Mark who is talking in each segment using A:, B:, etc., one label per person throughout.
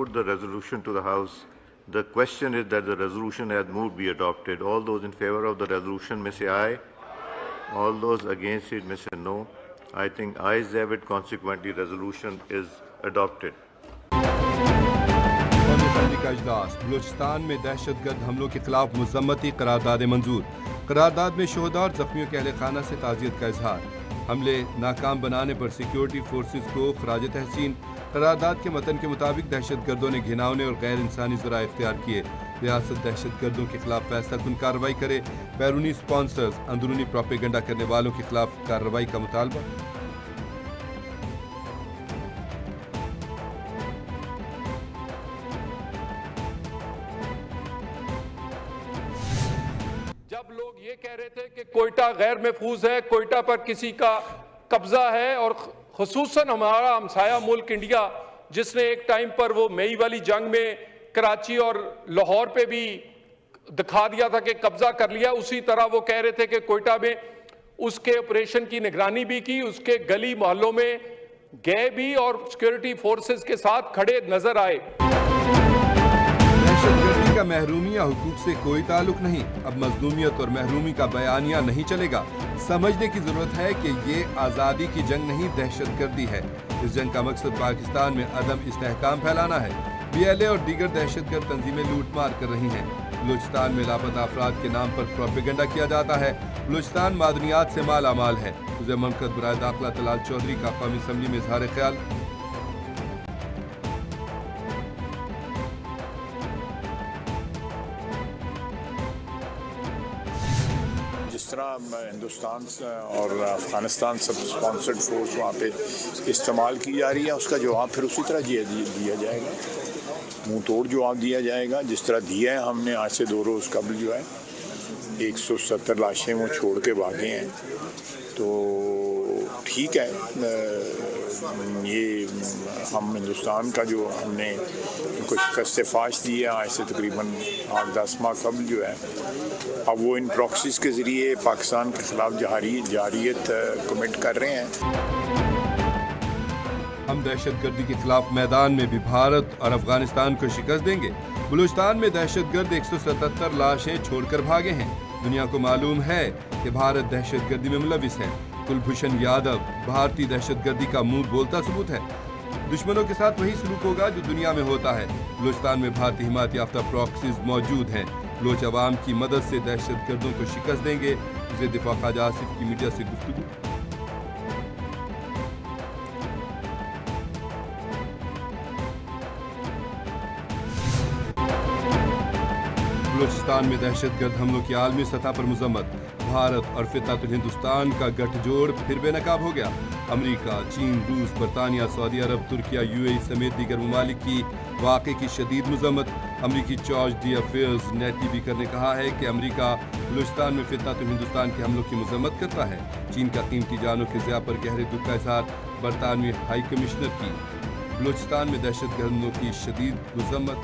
A: put the resolution to the House. The question is that the resolution as moved be adopted. All those in favor of the resolution may say aye. All those against it may say no. I think ayes have it. Consequently, resolution is adopted.
B: का इजलास। बलूचिस्तान में दहशतगर्द हमलों के खिलाफ मजम्मती करारदाद मंजूर। करारदाद में शोहदा और जख्मियों के अहले खाना से ताज़ियत का इजहार। हमले नाकाम बनाने पर सिक्योरिटी फोर्सेस को खराज तहसीन। करारदाद के मतन के मुताबिक दहशतगर्दों ने घिनौने और गैर इंसानी ज़राए इख्तियार किए। रियासत दहशतगर्दों के खिलाफ फैसला कुन कार्रवाई करे। बैरूनी स्पॉन्सर्स अंदरूनी प्रोपेगेंडा करने वालों के खिलाफ कार्रवाई का मुतालबा।
C: जब लोग ये कह रहे थे कि कोयटा गैर महफूज है, कोयटा पर किसी का कब्जा है, और खुसूसन हमारा हमसाया मुल्क इंडिया जिसने एक टाइम पर वो मई वाली जंग में कराची और लाहौर पे भी दिखा दिया था कि कब्जा कर लिया, उसी तरह वो कह रहे थे कि कोयटा में उसके ऑपरेशन की निगरानी भी की, उसके गली मोहल्लों में गए भी और सिक्योरिटी फोर्सेस के साथ खड़े नजर आए।
B: दहशतगर्दी का महरूमी या हुकूक से कोई ताल्लुक नहीं। अब मजलूमियत और महरूमी का बयानिया नहीं चलेगा। समझने की जरूरत है कि ये आज़ादी की जंग नहीं, दहशतगर्दी है। इस जंग का मकसद पाकिस्तान में अदम इस्तेहकाम फैलाना है। BLA और दीगर दहशतगर्द तंजीमें लूटमार कर रही हैं। बलूचिस्तान में लापता अफराद के नाम पर प्रोपेगेंडा किया जाता है। बलूचिस्तान मादनियात से माला माल है। वज़ीर ममलकत बराए दाखिला तलाल चौधरी का कौमी असम्बली में इज़हार ख्याल।
D: जिस तरह हिंदुस्तान और अफगानिस्तान सब स्पॉन्सर्ड फोर्स वहाँ पे इस्तेमाल की जा रही है, उसका जवाब फिर उसी तरह दिया जाएगा, मुंह तोड़ जवाब दिया जाएगा जिस तरह दिया है हमने। आज से 2 रोज़ कबल जो है 170 लाशें वो छोड़ के भागे हैं, तो ठीक है। ये हम हिंदुस्तान का जो हमने उनको शिकस्त फाश दी है आज से तकरीबन 8-10 माह कबल जो है, अब वो इन प्रॉक्सीज के ज़रिए पाकिस्तान के खिलाफ जारियत कमिट कर रहे हैं।
B: हम दहशतगर्दी के खिलाफ मैदान में भी भारत और अफगानिस्तान को शिकस्त देंगे। बलूचिस्तान में दहशतगर्द 177 लाशें छोड़कर भागे हैं। दुनिया को मालूम है कि भारत दहशतगर्दी में मुलविस है। कुलभूषण यादव भारतीय दहशतगर्दी का मुंह बोलता सबूत है। दुश्मनों के साथ वही सलूक होगा जो दुनिया में होता है। बलूचिस्तान में भारतीय हिमायत याफ्ता प्रॉक्सीज मौजूद हैं। बलोच अवाम की मदद से दहशतगर्दों को शिकस्त देंगे। वज़ीर दिफा ख्वाजा आसिफ की मीडिया से गुफ्तगू। बलूचिस्तान में दहशतगर्द हमलों की आलमी सतह पर मजम्मत। भारत और फितरतुल हिंदुस्तान का गठजोड़ फिर बेनकाब हो गया। अमेरिका, चीन, रूस, बरतानिया, सऊदी अरब, तुर्किया, UAE समेत दीगर ममालिक की वाक़े की शदीद मजम्मत। अमरीकी चार्ज दी अफेयर्स ने टीवी करने कहा है कि अमेरिका बलूचिस्तान में फितरतुल हिंदुस्तान के हमलों की मजम्मत करता है। चीन का कीमती जानों के ज़िया पर गहरे दुख का इज़हार बरतानवी हाई कमिश्नर की। बलूचिस्तान में दहशतगर्दों की शदीद मजम्मत।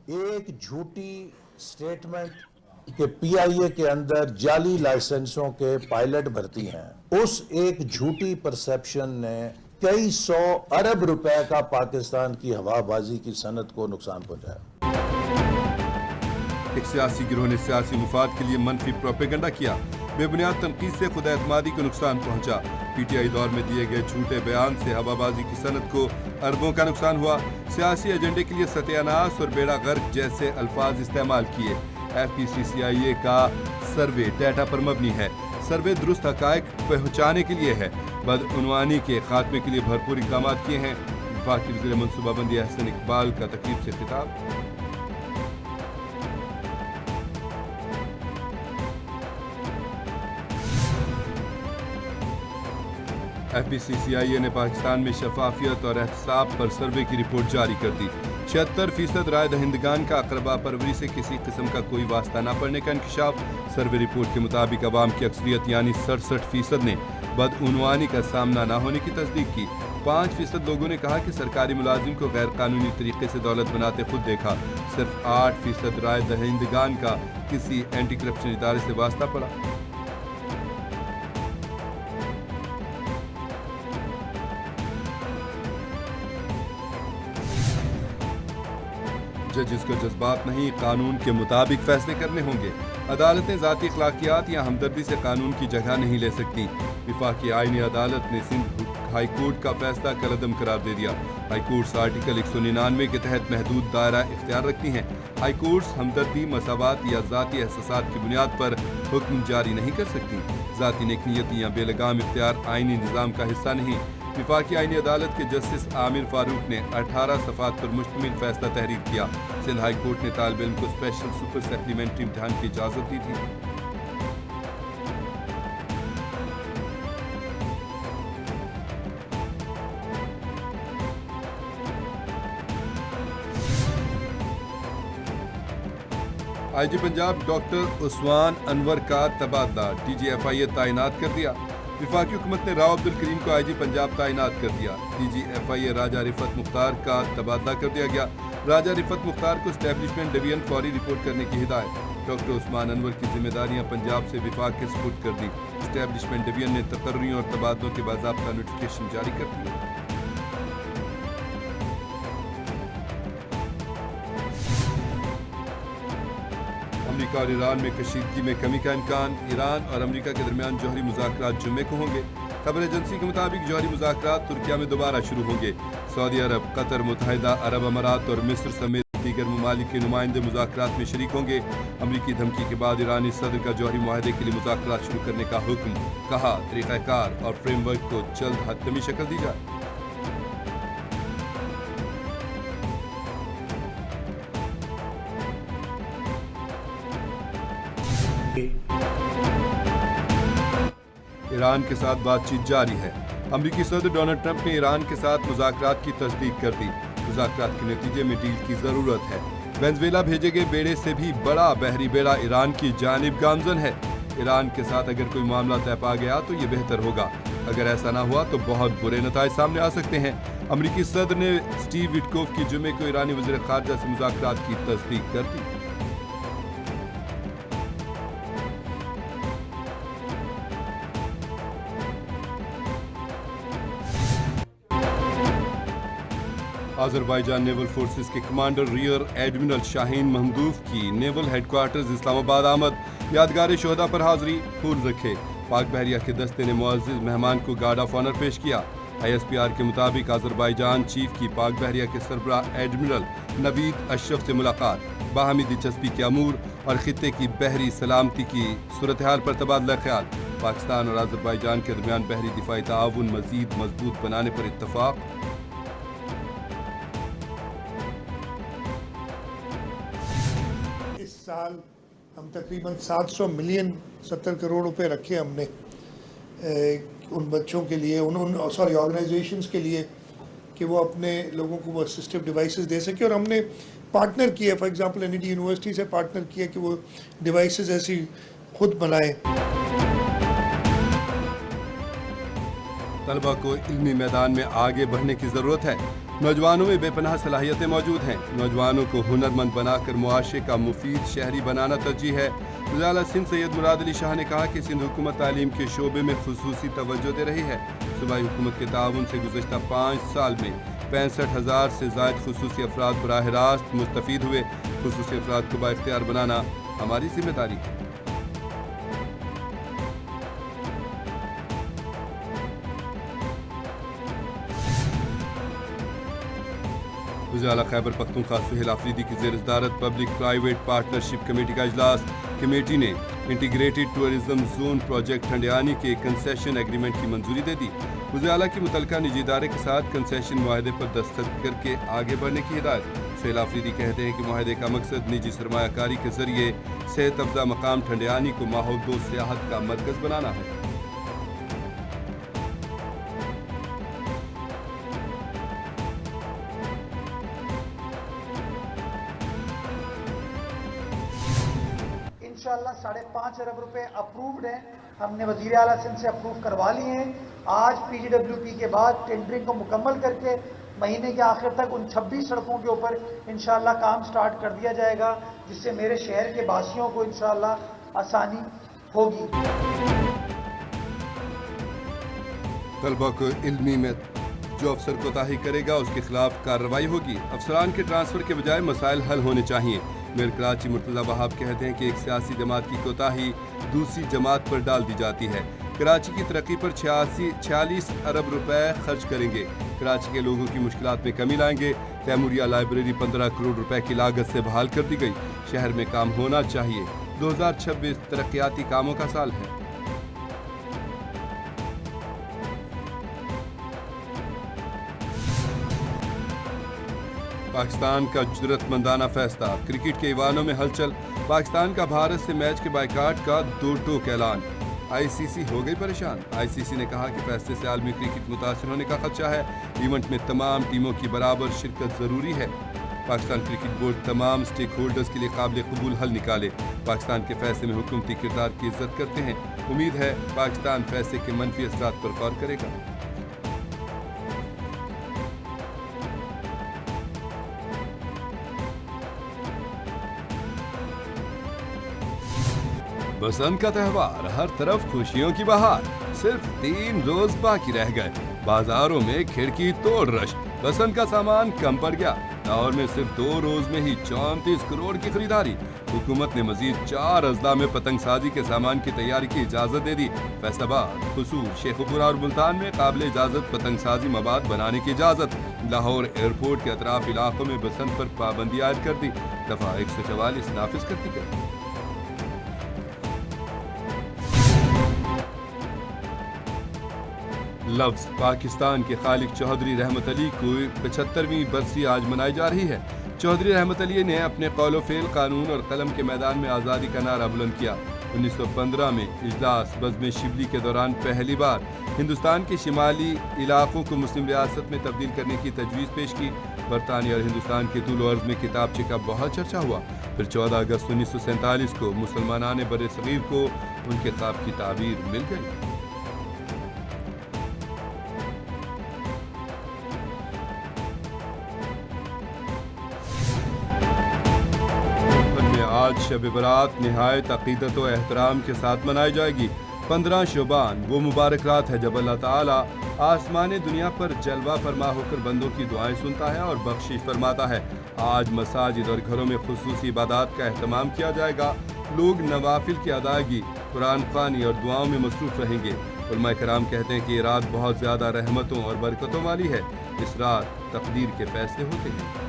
E: एक झूठी स्टेटमेंट कि PIA के अंदर जाली लाइसेंसों के पायलट भर्ती हैं, उस एक झूठी परसेप्शन ने कई 100 अरब रुपए का पाकिस्तान की हवाबाजी की सनत को नुकसान पहुंचाया।
B: एक सियासी गिरोह ने सियासी मुफाद के लिए मनफी प्रोपेगेंडा किया। बेबुनियाद तनकीद से खुद एतमादी को नुकसान पहुंचा। PTI दौर में दिए गए झूठे बयान से हवाबाजी की सनत को अरबों का नुकसान हुआ। सियासी एजेंडे के लिए सत्यानाश और बेड़ा गर्क जैसे अल्फाज इस्तेमाल किए। FPCCIA का सर्वे डाटा पर मबनी है। सर्वे दुरुस्त हकायक पहुँचाने के लिए है। बदउनवानी के खात्मे के लिए भरपूर इक़दाम किए हैं। वफाकी वज़ीर मनसूबाबंदी अहसन इकबाल का तकरीब से खिताब। FPCCIA ने पाकिस्तान में शफाफियत और एहतसाब पर सर्वे की रिपोर्ट जारी कर दी। 76% राय दहिंदगान का अकरबा परवरी से किसी किस्म का कोई वास्ता न पड़ने का इंकशाफ। सर्वे रिपोर्ट के मुताबिक अवाम की अक्सरियत यानी 67% ने बदउनवानी का सामना न होने की तस्दीक की। 5% लोगों ने कहा कि सरकारी मुलाजिम को गैर कानूनी तरीके से दौलत बनाते खुद देखा। सिर्फ 8% राय दहिंदगान का किसी एंटी करप्शन इदारे से वास्ता पड़ा। जजेस को जज्बात नहीं, कानून के मुताबिक फैसले करने होंगे। अदालतें ज़ाती अखलाकियात या हमदर्दी से कानून की जगह नहीं ले सकती। वफाकी आईनी अदालत ने सिंध हाई कोर्ट का फैसला कलअदम करार दे दिया। हाई कोर्ट्स आर्टिकल 199 के तहत महदूद दायरा इख्तियार रखती हैं। हाई कोर्ट्स हमदर्दी, मसावात या ज़ाती एहसासात की बुनियाद पर हुक्म जारी नहीं कर सकती। ज़ाती नेकनियत या बेलगाम इख्तियार आईनी निज़ाम का हिस्सा नहीं। वफाकी आईनी अदालत के जस्टिस आमिर फारूक ने 18 सफ़ात पर मुश्तमिल फैसला तहरीर किया। सिंध हाई कोर्ट ने तालिब इल्म को स्पेशल सुपर सप्लीमेंट्री इम्तिहान की इजाज़त दी थी। आईजी पंजाब डॉक्टर उस्मान अनवर का तबादला, DGFIA तैनात कर दिया। वफाकी हुकूमत ने राव अब्दुल करीम को आईजी पंजाब तैनात कर दिया। DGFIA राजा रिफत मुख्तार का तबादला कर दिया गया। राजा रिफत मुख्तार को एस्टेब्लिशमेंट डिवीजन फौरी रिपोर्ट करने की हिदायत। डॉक्टर उस्मान अनवर की जिम्मेदारियां पंजाब से विफाक के सुपुर्द कर दी। एस्टेब्लिशमेंट डिवीजन ने तकर्रियों और तबादलों के बाज़ाब्ता नोटिफिकेशन जारी कर दिए। अमेरिका और ईरान में कशीदगी में कमी का इम्कान। ईरान और अमेरिका के दरमियान जौहरी मुज़ाकरात जुम्मे को होंगे। खबर एजेंसी के मुताबिक जौहरी मुज़ाकरात तुर्किया में दोबारा शुरू होंगे। सऊदी अरब, कतर, मुत्तहिदा अरब अमारात और मिस्र समेत दीगर ममालिक के नुमाइंदे मुज़ाकरात में शरीक होंगे। अमरीकी धमकी के बाद ईरानी सदर का जौहरी मुआहदे के लिए मुज़ाकरात शुरू करने का हुक्म। कहा, तरीक़ाकार और फ्रेमवर्क को जल्द हतमी शक्ल दी जाए। ईरान के साथ बातचीत जारी है। अमरीकी सदर डोनाल्ड ट्रंप ने ईरान के साथ मुज़ाकरात की तस्दीक कर दी। मुज़ाकरात के नतीजे में डील की ज़रूरत है। वेनेज़ुएला भेजे गए बेड़े से भी बड़ा बहरी बेड़ा ईरान की जानिब गामज़न है। ईरान के साथ अगर कोई मामला तय पा गया तो ये बेहतर होगा। अगर ऐसा ना हुआ तो बहुत बुरे नताइज सामने आ सकते हैं। अमरीकी सदर ने स्टीव विटकोफ की जुमे को ईरानी वज़ीर ख़ारजा से मुज़ाकरात की तस्दीक कर दी। अज़रबैजान नेवल फोर्सेस के कमांडर रियर एडमिरल शाहीन महमूदोव की नेवल हेडक्वार्टर्स इस्लामाबाद आमद। यादगार शोहदा पर हाज़री, फूल रखे। पाक बहरिया के दस्ते ने मुअज़्ज़िज़ मेहमान को गार्ड ऑफ ऑनर पेश किया। ISPR के मुताबिक अज़रबैजान चीफ की पाक बहरिया के सरबराह एडमिरल नवीद अशरफ से मुलाकात, बाहमी दिलचस्पी के अमूर और खित्ते की बहरी सलामती की सूरत हाल पर तबादला ख्याल। पाकिस्तान और अज़रबैजान के दरमियान बहरी दिफाई ताउन मज़ीद मजबूत बनाने पर इत्तफ़ाक़।
F: साल हम तकरीबन 700 मिलियन 70 करोड़ रुपए रखे हमने उन बच्चों के लिए, ऑर्गेनाइजेशंस के लिए कि वो अपने लोगों को वो असिस्टिव डिवाइसेस दे सके। और हमने पार्टनर किया, फॉर एग्जांपल NED यूनिवर्सिटी से पार्टनर किया कि वो डिवाइसेस ऐसी खुद बनाए।
B: तलबा को इल्मी मैदान में आगे बढ़ने की ज़रूरत है। नौजवानों में बेपनाह सलाहियतें मौजूद हैं। नौजवानों को हुनरमंद बनाकर मुआशरे का मुफीद शहरी बनाना तरजीह है। वज़ीर सिंध सैयद मुराद अली शाह ने कहा कि सिंध हुकूमत तालीम के शोबे में खुसूसी तवज्जो दे रही है। सूबाई हुकूमत के ताउन से गुज़श्ता 5 साल में 65,000 से ज़ायद खुसूसी अफराद बराह रास्त मुस्तफ़ीद हुए। खुसूसी अफराद को बाइख्तियार बनाना हमारी जिम्मेदारी है। वज़ीर आला खैबर पख्तूनख्वा सुहेल आफरीदी की ज़ेर सदारत पब्लिक प्राइवेट पार्टनरशिप कमेटी का इजलास। कमेटी ने integrated tourism zone project Thandiani के कंसेशन एग्रीमेंट की मंजूरी दे दी। वज़ीर आला की मुतल्लिका निजी इदारे के साथ कंसेशन मुआहदे पर दस्तखत करके आगे बढ़ने की हिदायत। सुहेल आफरीदी कहते हैं कि मुआहदे का मकसद निजी सरमायाकारी के जरिए सेहत अफजा मकाम ठंडियानी को माहौलदोज़ सियाहत का मरकज़ बनाना है।
G: इंशाल्लाह 5.5 अरब रुपए अप्रूव्ड हैं। हमने वज़ीर आला सिंध से अप्रूव करवा लिए हैं। आज PGWP के बाद टेंडरिंग को मुकम्मल करके महीने के आखिर तक उन 26 सड़कों के ऊपर इंशाल्लाह काम स्टार्ट कर दिया जाएगा, जिससे मेरे शहर के वासियों को इंशाल्लाह आसानी होगी।
B: तलबा को इल्मी में जो अफसर कोताही करेगा उसके खिलाफ कार्रवाई होगी। अफसरान के ट्रांसफर के बजाय मसाइल हल होने चाहिए। मेयर कराची मुर्तज़ा वहाब कहते हैं कि एक सियासी जमात की कोताही दूसरी जमात पर डाल दी जाती है। कराची की तरक्की पर 46 अरब रुपए खर्च करेंगे। कराची के लोगों की मुश्किलात में कमी लाएंगे। तैमूरिया लाइब्रेरी 15 करोड़ रुपए की लागत से बहाल कर दी गई। शहर में काम होना चाहिए। 2026 तरक्याती कामों का साल है। पाकिस्तान का जुर्रतमंदाना फैसला, क्रिकेट के ईवानों में हलचल। पाकिस्तान का भारत से मैच के बाइकाट का दो टोक ऐलान। आईसीसी हो गई परेशान। आईसीसी ने कहा कि फैसले से आलमी क्रिकेट मुतासिर होने का खदशा है। इवेंट में तमाम टीमों की बराबर शिरकत जरूरी है। पाकिस्तान क्रिकेट बोर्ड तमाम स्टेक होल्डर्स के लिए काबिल कबूल हल निकाले। पाकिस्तान के फैसले में हुकूमती किरदार की इज्जत करते हैं। उम्मीद है पाकिस्तान फैसले के मनफी असरात पर गौर करेगा। बसंत का त्योहार, हर तरफ खुशियों की बहार। सिर्फ 3 रोज बाकी रह गए। बाजारों में खिड़की तोड़ रश। बसंत का सामान कम पड़ गया। लाहौर में सिर्फ 2 रोज में ही 34 करोड़ की खरीदारी। हुकूमत ने मजीद 4 अजला में पतंगसाजी के सामान की तैयारी की इजाजत दे दी। फैसलाबाद, हुसूर, शेखुपुरा और मुल्तान में काबिल इजाजत पतंगसाजी मवाद बनाने की इजाजत। लाहौर एयरपोर्ट के अतराफ इलाकों में बसंत पर पाबंदी आयद कर दी। दफा 144 नाफिज कर दी गई। लफ्ज पाकिस्तान के खालिक चौधरी रहमत अली को 75वीं बरसी आज मनाई जा रही है। चौधरी रहमत अली ने अपने कौलो फेल, कानून और कलम के मैदान में आज़ादी का नारा बुलंद किया। 1915 में इजलास बज़्म शिबली के दौरान पहली बार हिंदुस्तान के शिमाली इलाकों को मुस्लिम रियासत में तब्दील करने की तजवीज़ पेश की। बरतानिया और हिंदुस्तान के तूल अर्ज़ में किताबचे का बहुत चर्चा हुआ। फिर 14 अगस्त 1947 को मुसलमानान बर सग़ीर को उनके ख्वाब की ताबीर मिल गई। आज शब बरात निहायत अक़ीदत व एहतराम के साथ मनाई जाएगी। 15 शुबान वो मुबारक रात है जब अल्लाह ताला आसमान दुनिया पर जलवा फरमा होकर बंदों की दुआएं सुनता है और बख्शिश फरमाता है। आज मसाजिद और घरों में खुसूसी इबादत का एहतमाम किया जाएगा। लोग नवाफिल की अदायगी, कुरान ख़्वानी और दुआओं में मसरूफ़ रहेंगे। उलमा कराम कहते हैं कि ये रात बहुत ज़्यादा रहमतों और बरकतों वाली है। इस रात तकदीर के फैसले होते हैं।